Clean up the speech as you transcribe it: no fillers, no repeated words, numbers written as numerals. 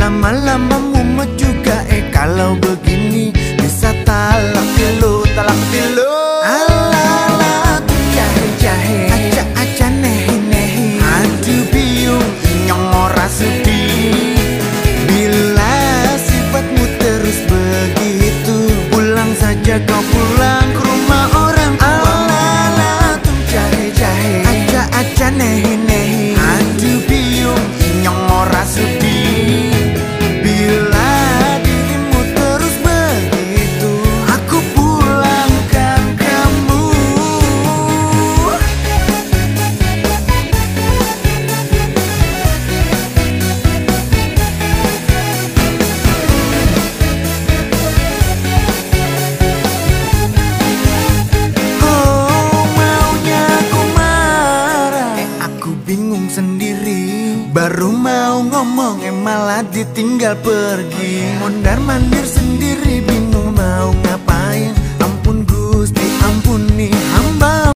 lama-lama mumet juga. Kalau begini bisa talak dulu, talak dulu. Ala-ala tuh jahe-jahe, aca-aca nehi-nehi, aduh biung inyong ora sudi. Bila sifatmu terus begitu, pulang saja kau pulang ke rumah orang tua. Ala-ala tuh jahe-jahe, aca-aca nehi-nehi, aduh biung inyong ora sudi. Bila dirimu terus begitu, aku pulangkan kamu. Oh, maunya aku marah, aku bingung sendiri. Baru mau ngomong malah ditinggal pergi, mondar mandir sendiri.